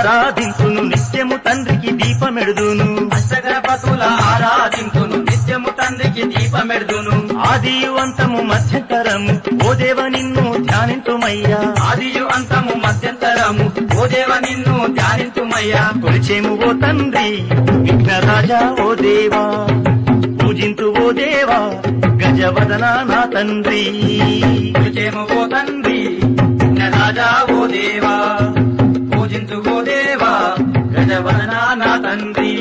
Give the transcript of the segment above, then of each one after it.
ఆరాధింతును నిత్యము తండ్రికి దీపమెడుదును అష్టగణపతుల ఆరాధింతును నిత్యము తండ్రికి దీపమెడుదును ఆదియు అంతము మధ్యంతరము ఓ దేవ నిన్ను ధ్యానింతుమయ్యా ఆదియు అంతము మధ్యంతరము ఓ దేవ నిన్ను ధ్యానింతుమయ్యా కొలిచేము ఓ తండ్రి విఘ్నరాజా ఓ దేవా పూజింతు ఓ దేవా గజవదన నా తండ్రి కొలిచేము ఓ తండ్రి రాజా ఓ దేవా పూజింతు ఓ దేవా గజవదన నా తండ్రి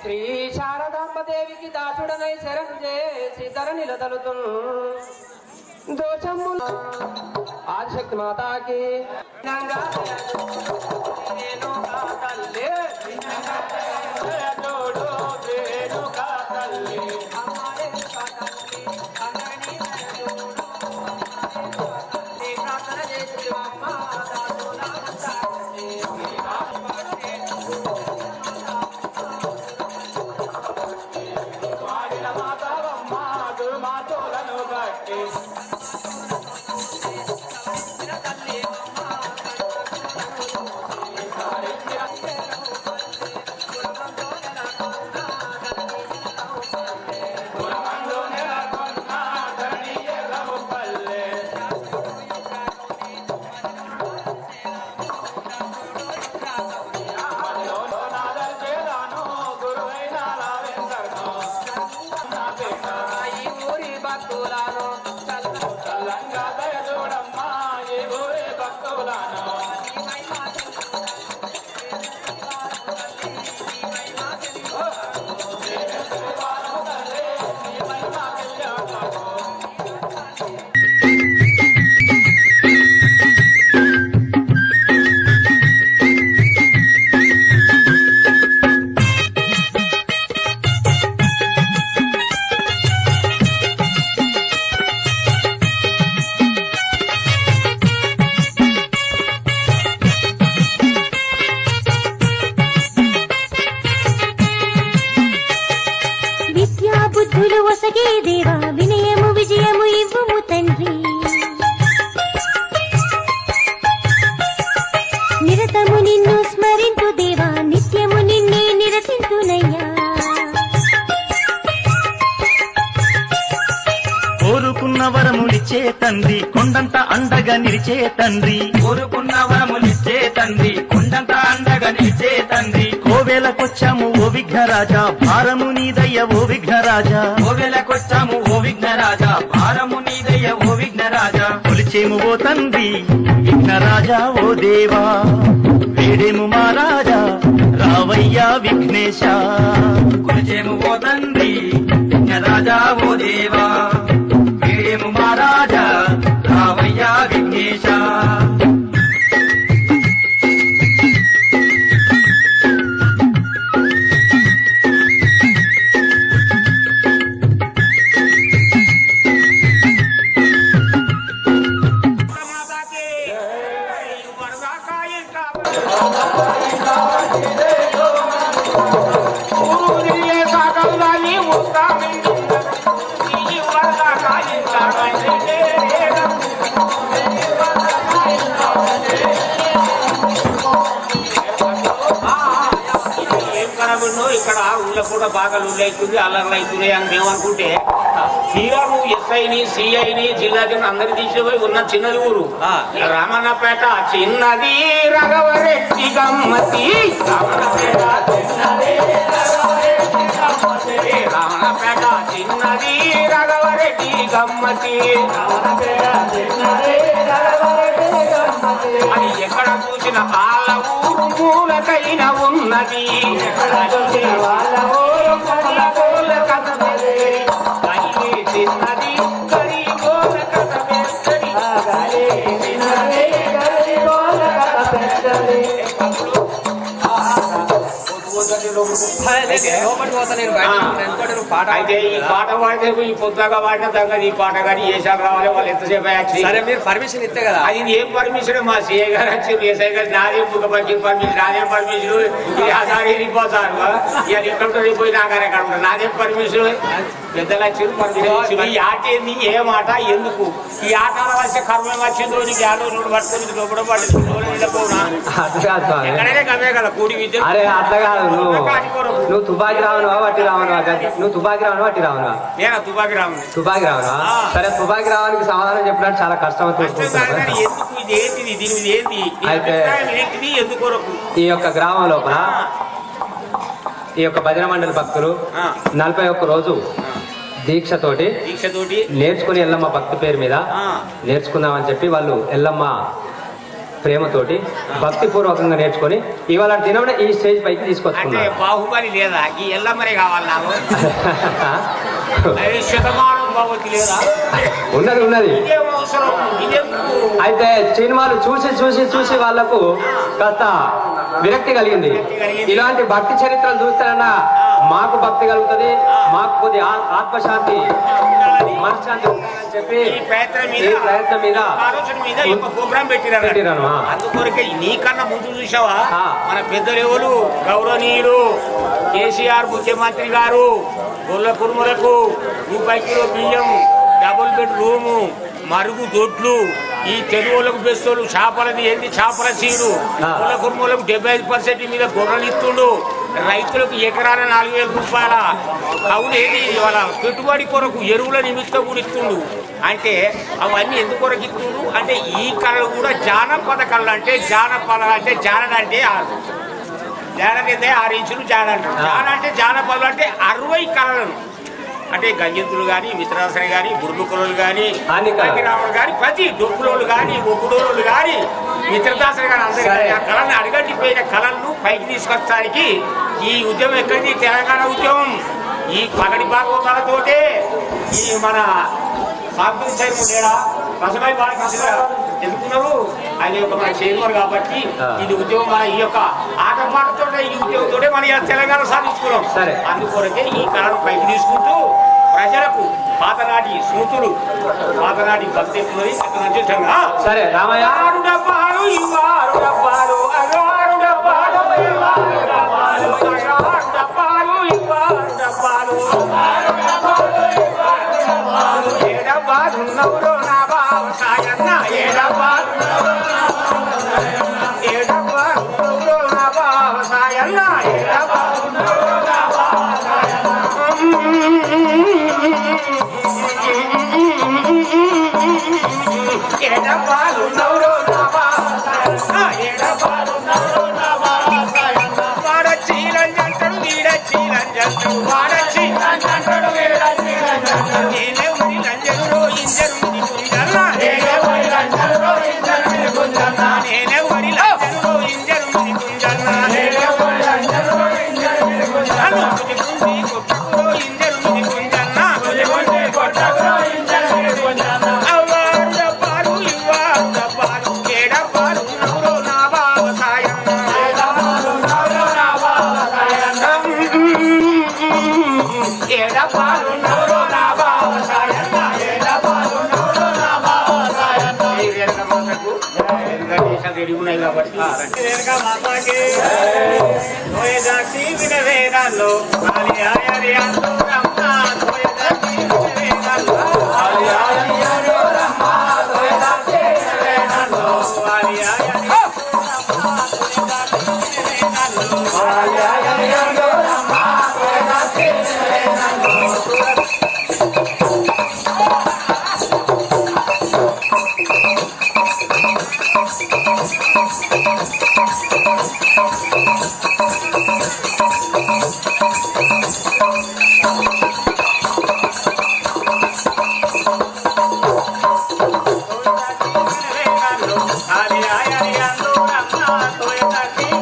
శ్రీ శారదాంబదేవికి దాసుడనై శరణు చేసి ధరణిలో తలుతు దోషము ఆదిశక్తి మాతాకి వరములు ఒసగే దేవా వినయము విజయము ఇవ్వుము తండ్రి నిరతము నిన్ను స్మరింతు దేవా నిత్యము నిన్నే నిరతింతునయ్యా కోరుకున్న వరములిచ్చే తండ్రి కొండంత అండగా నిలిచే తండ్రి కోరుకున్న వరములిచ్చే తండ్రి కొండంత అండగా నిలిచే తండ్రి కోవెలకొచ్చాము ఓ విఘ్నరాజా భారము నీదయ్య ఓ విఘ్నరాజా కోవెలకొచ్చాము ఓ విఘ్నరాజా భారము నీదయ్య ఓ విఘ్నరాజా కొలిచేము ఓ తండ్రి విఘ్నరాజా ఓ దేవా వేడేము మా రాజా రావయ్యా విఘ్నేశ కొలిచేము ఓ తండ్రి విఘ్నరాజా ఓ దేవా వేడేము మా రాజా రావయ్యా విఘ్నేశ ఇక్కడ ఊళ్ళో కూడా బాగా లూళ్ళు అవుతుంది అల్లర్లు అవుతున్నాయి అని మేము అనుకుంటే తీరా నువ్వు ఎస్ఐని సిఐని జిల్లా జన్ అందరి తీసుకుపోయి ఉన్న చిన్నది ఊరు రామన్నపేట చిన్నది రఘవరెడ్డి గమ్మతి రామన్నపేట చిన్నది రఘవరెడ్డి గమ్మతి అది ఎక్కడ చూసిన వాళ్ళ ఊరు మూలకైన ఉన్నది వాళ్ళ ఊరు చిన్నది గరీబోల కథ పెద్దది అయితే ఈ పాట పాడితే ఈ పొద్దుగా పాడిన తగ్గదు ఈ పాట కానీ ఏసాలు రావాలి వాళ్ళు ఎంతసేపు సరే మీరు పర్మిషన్ ఇస్తే కదా అది ఏం పర్మిషన్ మా సిఐ గారు వచ్చి ఎస్ఐ గారు నాదేం పర్మిషన్ నాదేం పర్మిషన్ ఇది ఆసారి వెళ్ళిపోతారు ఇవాళ ఎక్కడ పోయి నాగారు ఎక్కడ ఉంటారు నాదేం పర్మిషన్ పెద్దలు వచ్చి పర్మిషన్ ఈ ఆట ఏంది ఏ మాట ఎందుకు ఈ ఆట వచ్చే కర్మ వచ్చిందో నీకు ఏడో నోడు పట్టుకుని లోపల పట్టుకుపోనా ఎక్కడైనా కమే కదా కూడి విద్య నువ్వు తుపాకి రావనువా వట్టి రావనువా నువ్వు తుపాకి రావనువా వట్టి రావనువా నేను తుపాకి రావను తుపాకి రావనా సరే తుపాకి రావడానికి సమాధానం చెప్పినట్టు చాలా కష్టం ఎందుకు ఇది ఏంటిది దీని మీద ఏంటి అయితే ఏంటిది ఎందుకు ఈ యొక్క గ్రామం లోపల ఈ యొక్క భజన మండలి భక్తులు 41 రోజు దీక్షతోటి నేర్చుకుని ఎల్లమ్మ భక్తి పేరు మీద నేర్చుకుందామని చెప్పి వాళ్ళు ఎల్లమ్మ ప్రేమతోటి భక్తి పూర్వకంగా నేర్చుకుని ఇవాళ దినమున ఈ స్టేజ్ పైకి తీసుకొచ్చుకున్నారు. బాహుబలి లేదా ఈ ఎల్లమ్మరే కావాలి నాకు శతమానం బాబు లేదా ఉన్నది ఉన్నది. అయితే సినిమాలు చూసి చూసి చూసి వాళ్లకు కాస్త విరక్తి కలిగింది. ఇలాంటి భక్తి చరిత్రలు చూస్తారన్నా మాకు భక్తి కలుగుతుంది, మాకు కొద్ది ఆత్మశాంతి మనశ్శాంతి ఉండాలని చెప్పి ఈ ప్రయత్నం మీద ప్రోగ్రాం పెట్టిరాను. అందుకొరకే నీకన్నా ముందు చూసావా మన పెద్దలు ఎవరు గౌరవనీయులు కేసీఆర్ ముఖ్యమంత్రి గారు గొల్ల కుర్మలకు రూపాయి కిలో బియ్యం, డబుల్ బెడ్ రూము, మరుగు దొడ్లు, ఈ తెలుగులకు బెస్తోళ్ళు చేపలది ఏంది చేపల సీడు, గొల్ల కుర్మలకు 75% మీద గొర్రెలు ఇస్తుండు, రైతులకు ఎకరాల 4,000 రూపాయల కవులు ఏది ఇవాళ పెట్టుబడి కొరకు ఎరువుల నిమిత్తం కూడా ఇస్తుండు. అంటే అవన్నీ ఎందుకు కొరకు ఇస్తుండు అంటే ఈ కళలు కూడా జానపద కళలు. అంటే జానపద అంటే జానడ అంటే జానకైతే 6 ఇంచులు జాన అంటారు. జాన అంటే జానపదలు అంటే 60 కళలను అంటే గంజంతులు కానీ, మిత్రాసరి కానీ, బుర్బుకులు కానీ, రాములు కానీ, ప్రతి డొక్కులోళ్ళు కానీ, ఒక్కుడోళ్ళు కానీ, మిత్రదాసరి కానీ అందరూ ఆ కళలను అడగట్టిపోయిన కళలను పైకి తీసుకొచ్చడానికి ఈ ఉద్యమం ఎక్కడిది? తెలంగాణ ఉద్యమం. ఈ పగడి భాగవతాలతోటే ఈ మన సాంస్కృతిక చైర్మన్ లేడా రసమై బాలకృష్ణ ఎందుకున్నారు ఆయన యొక్క మన చైర్మన్ కాబట్టి ఇది ఉద్యమం మన ఈ యొక్క ఆటపాటతో ఈ ఉద్యమంతో మన తెలంగాణ సాధించుకున్నాం. అందుకొరకే ఈ కళను పైకి తీసుకుంటూ ప్రజలకు పాతనాటి స్మృతులు, పాతనాటి భక్తి సరే రామయ్య డబ్బాలు ఇవ్వారు డబ్బాలు అగారు డబ్బాలు ఇవ్వారు డబ్బాలు డబ్బాలు ఇవ్వారు డబ్బాలు ఏడబ్బాలున్నవురో నా బావ సాయన్న ఏడబ్బాలున్నవురో నా బావ సాయన్న ఏడబ్బాలున్నవురో నా బావ సాయన్న ఏడబ్బాలున్నవురో నా బావ సాయన్న ఏడబ్బాలున్నవురో నా బావ సాయన్న వాడచ్చి రంజంటడు వీడచ్చి రంజంటడు వాడచ్చి రంజంటడు వీడచ్చి రంజంటడు నేనే ఉరి రంజనురో ఇంజరుని కుంజన్నా నేనే ఉరి రంజనురో ఇంజరుని కుంజన్నా నేనే ఉరి రంజనురో ఇంజరుని కుంజన్నా నేనే ఉరి రంజనురో ఇంజరుని కుంజన్నా తుది కుంది కొట్టుకురో ఇంజరుని కుంజన్నా తుది కుంది కొట్టుకురో ఇంజరుని కుంజన్నా అవ్వారు డబ్బాలు ఇవ్వారు డబ్బాలు ఏడబ్బాలు ఉన్నవురో నా బావ సాయన్న ఏడబ్బాలు ఉన్నవురో నా బావ సాయన్న ఏడబ్బాలు ఉన్నవురో నా బావ సాయన్న ఏడబ్బాలు ఉన్నవురో నా బావ సాయన్న ఈ వేరక మాతకు గణేశ రెడీ ఉన్నాయి కాబట్టి వేరక మాతకి ఓయే దాసి వినవేదాల్లో ఆలి ఆయరి అంతో రమ్మ ఓయే దాసి వినవేదాల్లో ఆలి ఆయరి అంతో రమ్మ ఓయే దాసి వినవేదాల్లో ఆలి ఆయరి అంతో రమ్మ ఓయే దాసి వినవేదాల్లో ఆలి ఆయరి అంతో రమ్మ ఓయే దాసి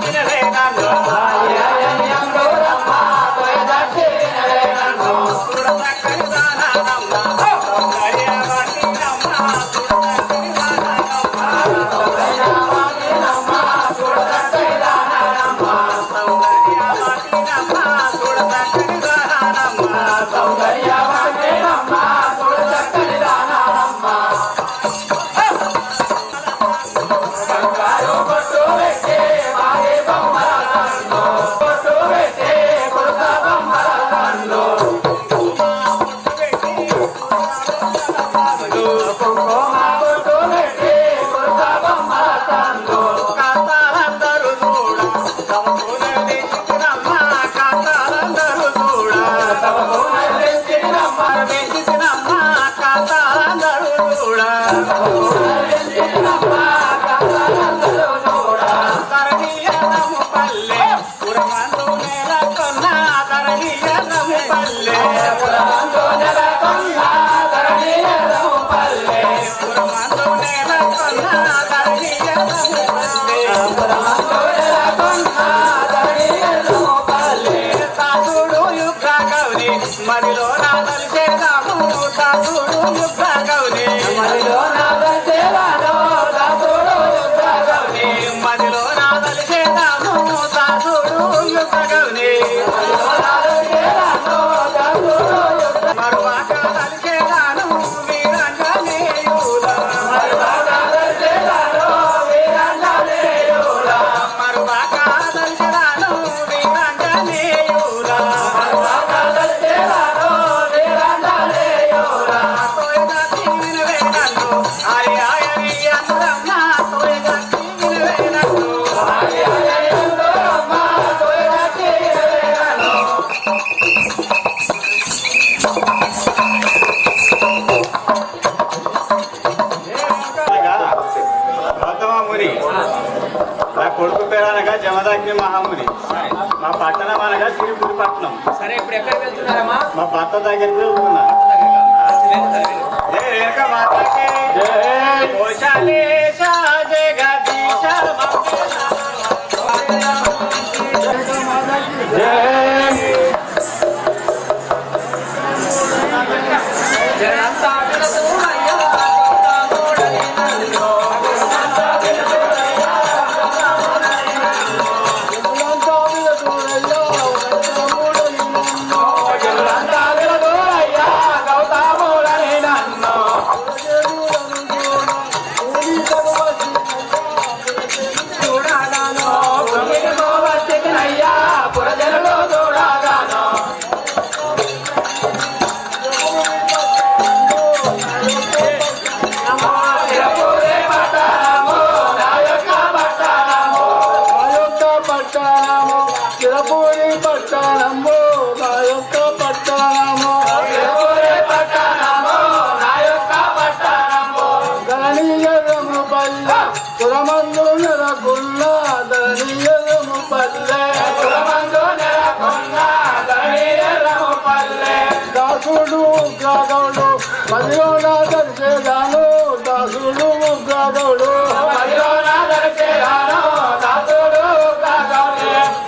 వినవేదాల్లో మదిలో నా తలిచేదాము తాతుడు యుద్ధ గౌని మదిలో నా తలిచేదాము తాతుడు యుద్ధ గౌని మదిలో నా తలిచేదాము తాతుడు యుద్ధ గౌని మదిలో నా తలిచేదాము తాతుడు యుద్ధ మరువాక తలిచేదాను వీరంజనేయుల మరువాక తలిచేదాను వీరంజనేయుల మరువాక తలిచేదాను వీరంజనేయుల మరువాక తలిచేదాను వీరంజనేయుల తోయగా తీవినవేనన్ను ఆయ ఆయరి అందరమ్మ తోయగా తీవినవేనన్ను ఆయ ఆయరి అందరమ్మ తోయగా తీవినవేనన్ను గౌతమముని నా కొడుకు పేరు అనగా జమదగ్ని మహాముని మా పట్టణం అనగా తిరుపతి పట్టణం. సరే ఇప్పుడు ఎక్కడికి వెళ్తున్నారమ్మా? మా భర్త దగ్గరికి వెళ్తున్నా. జయ రేఖ మాతాకి జయ కోశాలేశ జగదీశ పురజనులు చిరపూరి పట్టణము నా యొక్క పట్టణము ధరణీయము పల్లె పురమందు నెలకొన్న ధరణీయము పల్లె దాసుడు ఉగ్రగౌడు మదిలోన దర్శేదాను దాసుడు ఉగ్రగౌడు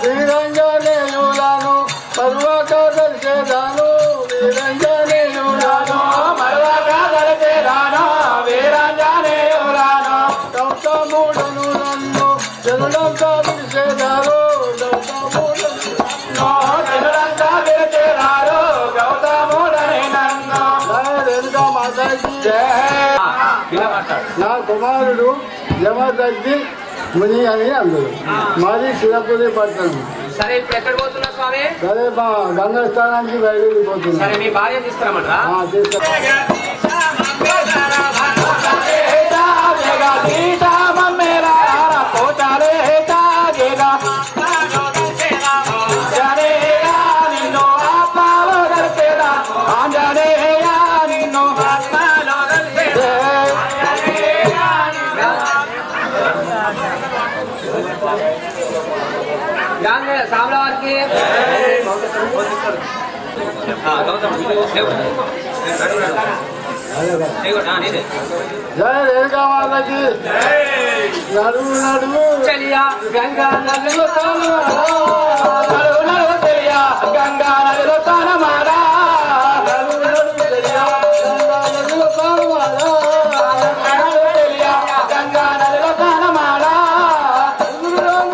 వీరంజనేయులను పర్వక దర్శేదాను వీరంజనేయులను గౌతముడను నన్ను జనులంతా పిలిచేదారు నా కుమారుడు యమదగ్గి ముని అని అందరు మాది శిరపురి పట్టణం. సరే ఇప్పుడు ఎక్కడ పోతున్నా స్వామి? సరే మా గంగా స్థానానికి బయలుదేరిపోతున్నా. సరే మీ భార్య తీసుకురామంటారా? సామల వారికి జయ రేఖా మాతకి నడువు నడువు చలియా గంగా నదిలో గంగా నదిలో తానమారా నడువు నడువు చలియా గంగా నదిలో తానమారా గంగా నదిలో తానమారా ఇప్పుడు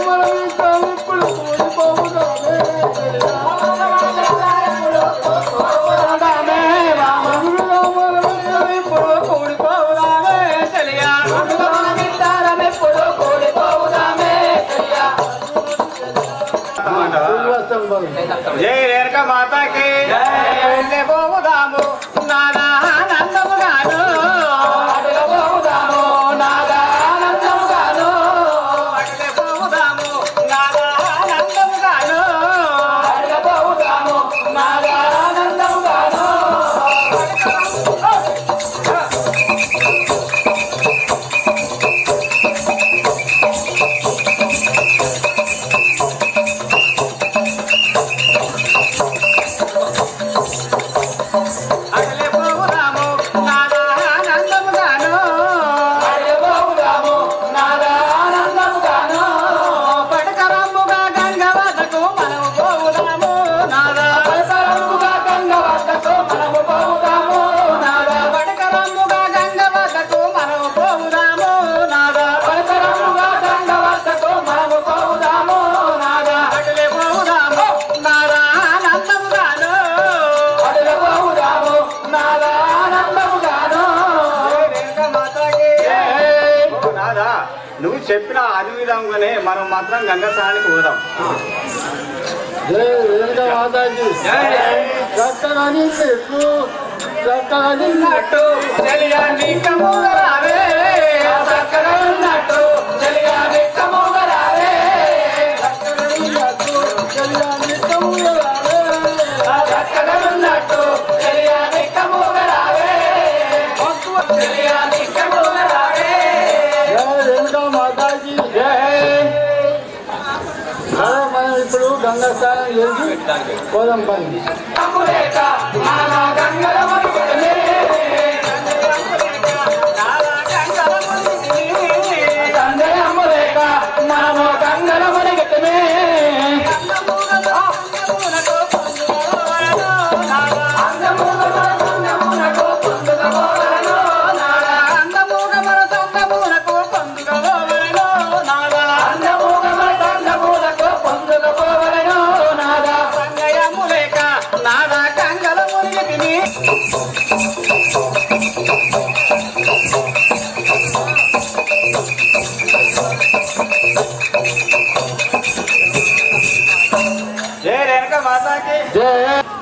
జై రేణుకా మాతాకి పోదాము నానా ఆనందము గాను పోదాము నాదా ఆనందము గాను పోదాము నాదా ఆనందము గాను పోదాము నాదా ఆనందము గాను నువ్వు చెప్పిన అది విధంగానే మనం మాత్రం గంగా స్నానానికి పోదాం. జయ రేణుకా మాతాకి చక్కని చెట్టు చక్కని నట్టు చెలియా నీకముగరావే చక్కగా ఉన్నట్టు చెలియా నీకముగరావే చక్కని నట్టు చెలియా నిక్కముగరావే చక్కగా ఉన్నట్టు చెలియా నీకముగరావే చెలియా నీకముగరావే. జయ రేణుకా మాతాకి మనం ఇప్పుడు గంగా స్నానం చేసి పోదాం పని.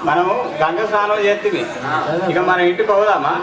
మనము గంగ స్నానం చేస్తుంది ఇక మన ఇంటికి పోదామా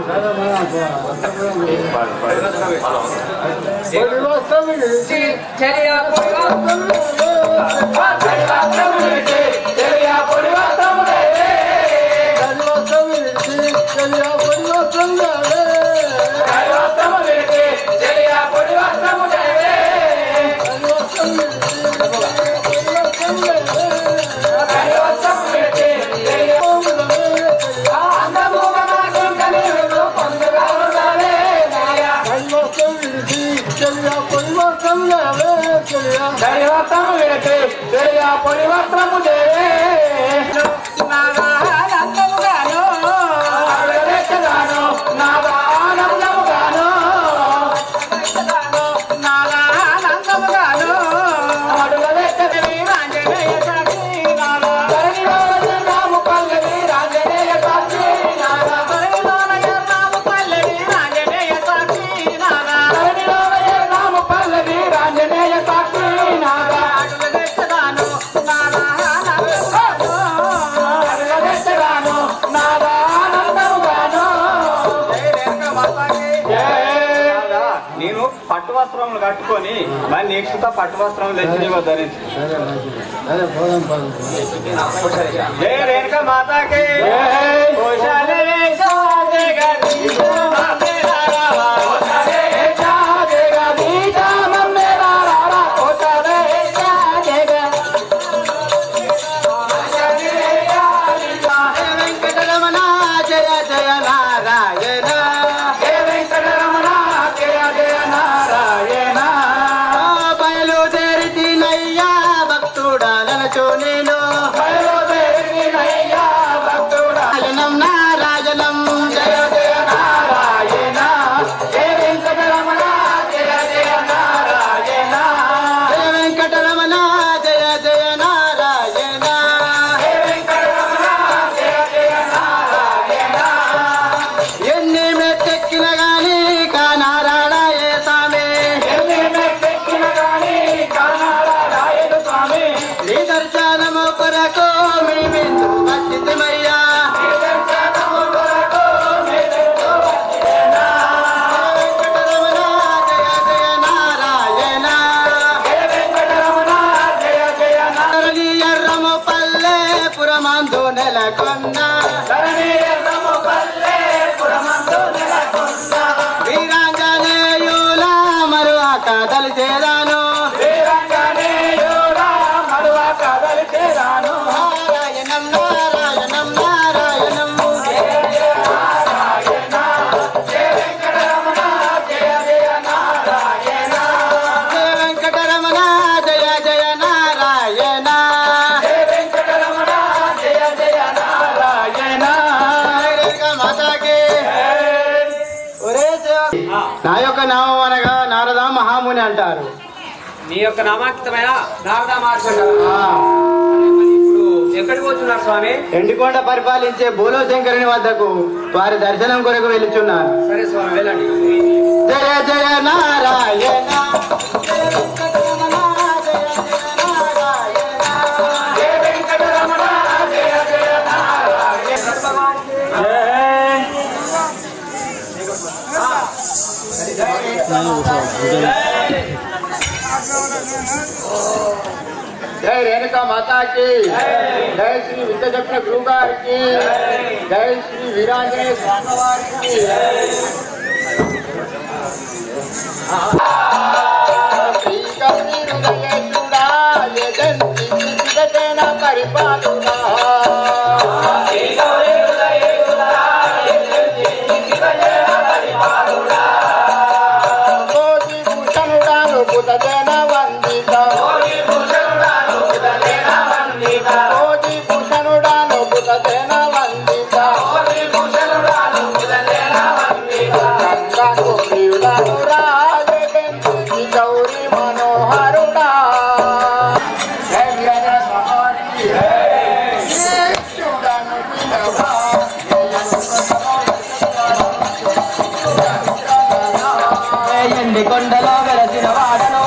పట్టు వస్త్రములు కట్టుకొని మరి నెక్స్ట్ పట్టు వస్త్రం తెచ్చి ధరించి జయ రేణుక మాతాకి నా యొక్క నామం అనగా నారదా మహాముని అంటారు. నీ యొక్క నామాంకితమైన నారదా మహర్షి అంటారు. ఇప్పుడు ఎక్కడికి పోతున్నారు స్వామి? ఎండికొండ పరిపాలించే బోలోశంకరుని వద్దకు వారి దర్శనం కొరకు వెళ్తున్నారు. సరే స్వామి వెళ్ళండి. జయ జయ నారాయణ जय रेणुका माता की जय श्री विद्याचक्र गुरु की जय श्री वीरांजनेय स्वामी की श्री कबीर हृदय चूड़ा ये जंती जगना परिपालुना मोदी भूषण उड़ानो बुध जना वंदिता मोदी भूषण उड़ानो बुध जना वंदिता गंगा गोरी उड़ानो राज गंगी गौरी मनोहरुड़ा जय वीरा भगवान की जय उड़ानो बिलवा ఎండికొండలో వెలసిన వాడను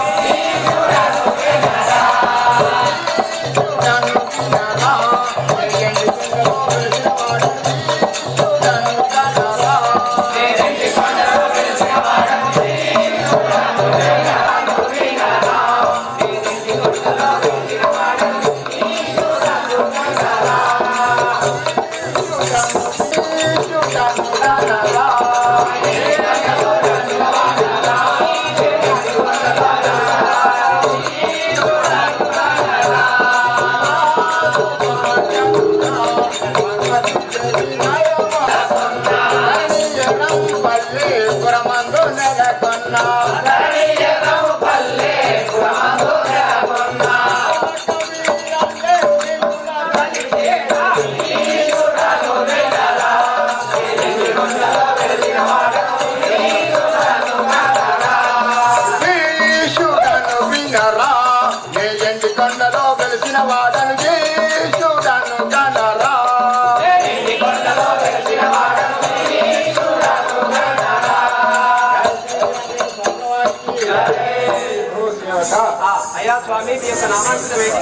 అయ్యా స్వామి మీ యొక్క నామాంకితం ఏంటి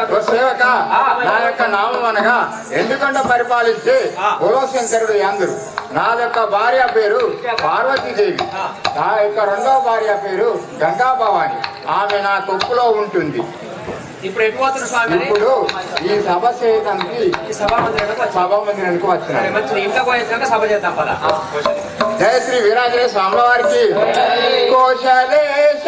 కదా సేవక నా యొక్క నామం అనగా ఎందుకంటే పరిపాలించి కులశంకరుడు అందరు నా యొక్క భార్య పేరు పార్వతీదేవి నా యొక్క రెండవ భార్య పేరు గంగా భవాని ఆమె నా తొప్పులో ఉంటుంది ఇప్పుడు ఎటుపోతున్న స్వామి ఇప్పుడు ఈ సభ చేయడానికి సభామందిరానికి వచ్చినారు మంచి ఇంట్లో పోయేసాక సభ చేద్దాం పద జయ శ్రీ వీరాంజనేయ స్వామి వారికి కోశలేశ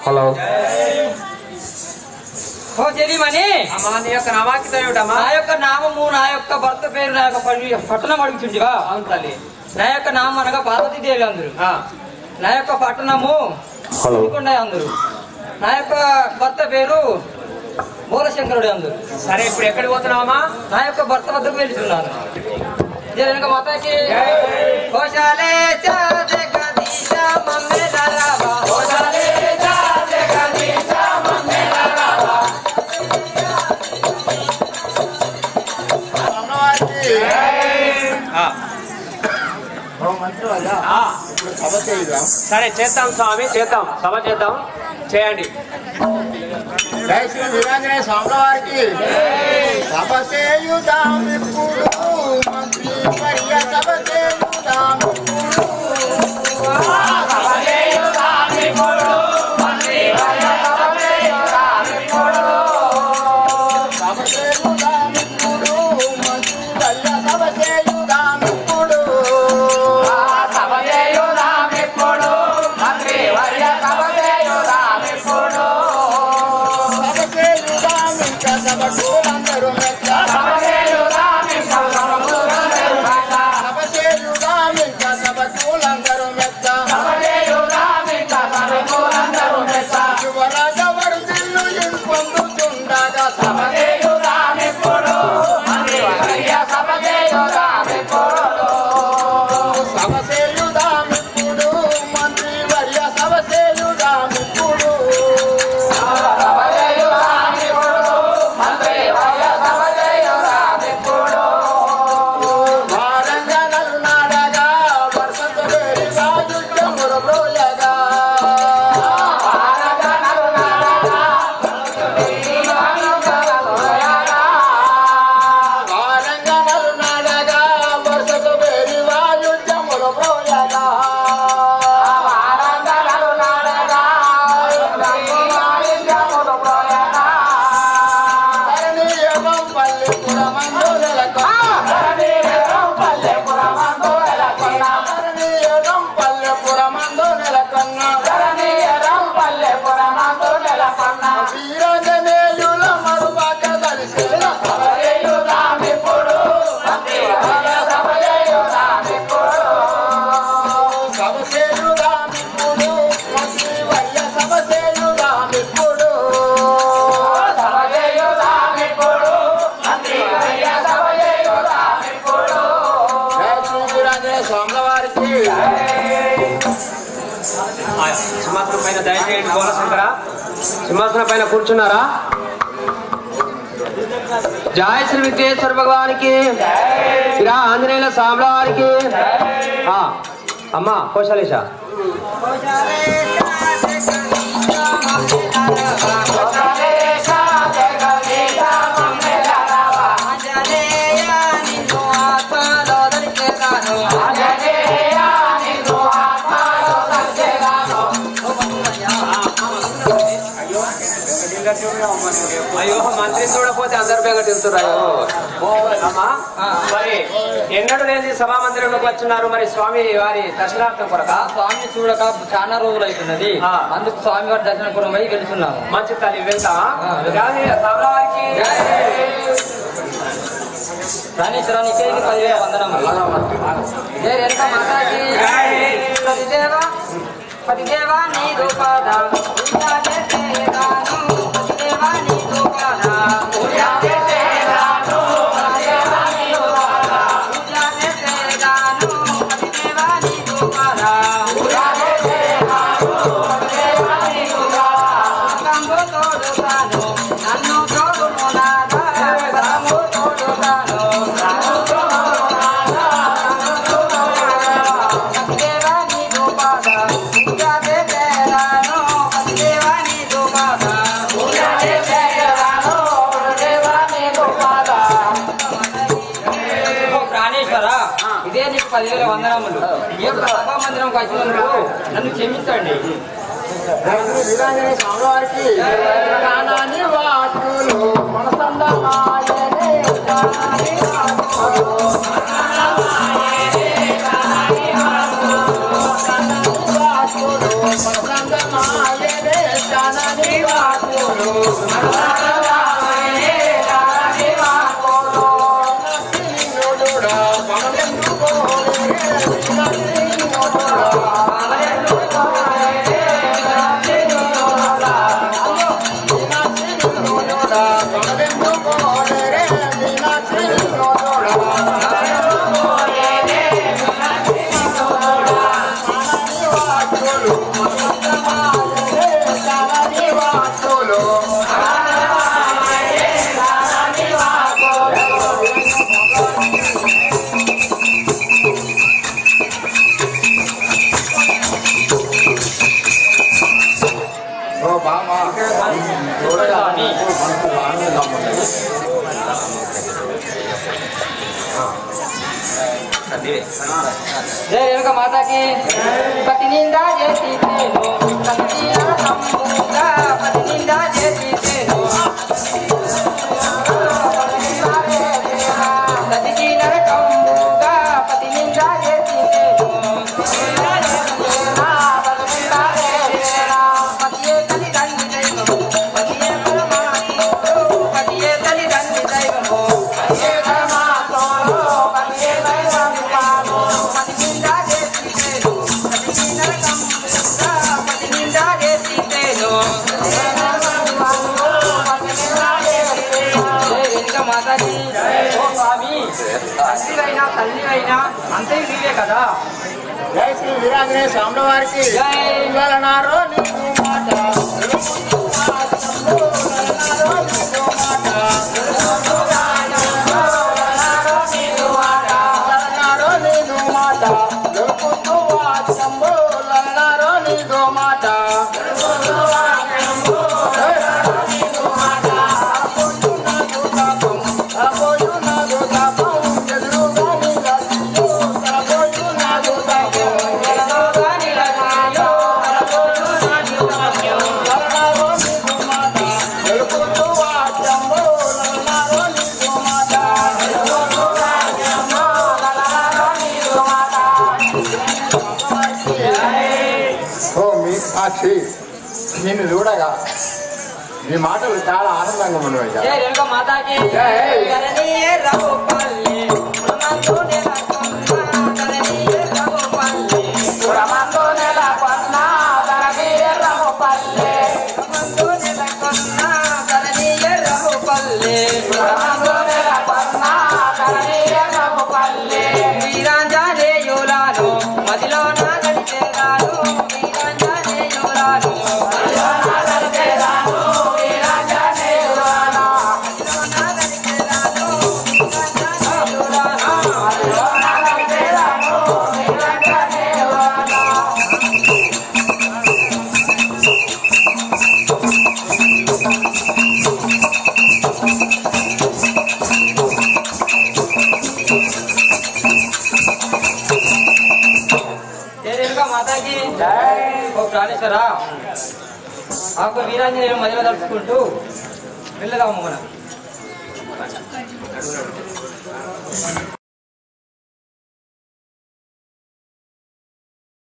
హలో నా యొక్క నామము నా యొక్క భర్త పేరు నా యొక్క పట్టణం అడుగుతుండేవా అవును తల్లి నా యొక్క నామం అనగా పార్వతీదేవి అందరు నా యొక్క పట్టణము అందరు నా యొక్క భర్త పేరు మూలశంకరుడు అందరు సరే ఇప్పుడు ఎక్కడికి పోతున్నావమ్మా నా యొక్క భర్త వద్దకు వెళ్తున్నాను జనక మాతాకి కోశాలే సభ చేద్దాం సరే చేద్దాం స్వామి చేద్దాం సభ చేద్దాం చేయండి జై శ్రీ వీరాంజనేయ స్వాముల వారికి సభ చేయుదామిప్పుడు మంత్రి వర్య సభ చేయుదామిప్పుడు సింహాసనం పైన దయచేయండి గోలశంకర. సింహాసనం పైన కూర్చున్నారా? జై శ్రీ విఘ్నేశ్వర భగవానికి, శ్రీ ఆంజనేయుల స్వాముల వారికి. అమ్మా కోశాలేశ అయ్యో మంత్రి చూడకపోతే అందరు బేగ తిరుగుతున్నారు. అమ్మా మరి ఎన్నడూ లేని సభా మందిరంలోకి వచ్చిన్నారు. మరి స్వామి వారి దర్శనార్థం కొరక స్వామిని చూడక చాలా రోజులు అవుతున్నది. అందుకు స్వామి వారి దర్శనం కూడా పోయి వెళ్తున్నాము. మంచి తల్లి వెళ్తామా? వారికి రాణేశ్వరానికి 10,000 వందనములు. జై రేణుకా మాతాకి. పతిదేవా నీ రూపాద ఇదే నీకు 10,000 వందనములు. ఈ యొక్క సభా మందిరంకి వచ్చినందుకు నన్ను క్షమించండి. వీరాంజనేయ స్వాముల వారికి జై రేణుక మాతాకి పతి నిందా చేసి పతి నిందా చేసి సతికి నరకంబుగా పతి నిందా చేసి పతియే తల్లి తండ్రి దైవము పతియే పరమాత్ముడు పతియే తల్లి తండ్రి దైవము పతియే పరమాత్ముడు పతియే దైవము పతి నిందా చేసి సతికి నరకంబుగా పతి నిందా చేసి మాతాజీ ఓ స్వామి తండ్రివైనా తల్లివైనా అంతే నీవే కదా. జై శ్రీ వీరాంజనేయ స్వామి వారికి నారో నిన్ను చూడగా నీ మాటలు చాలా ఆనందంగా ఉన్నాయి. వీరాంజనేయులాను మదిలో నా గడిచేదాను వీరాంజనేయులాను మాతాకి ఓ ప్రాణేశ్వర ఆకు వీరాంజనేయులు మధ్యలో తలుచుకుంటూ వెళ్ళదాము మనం.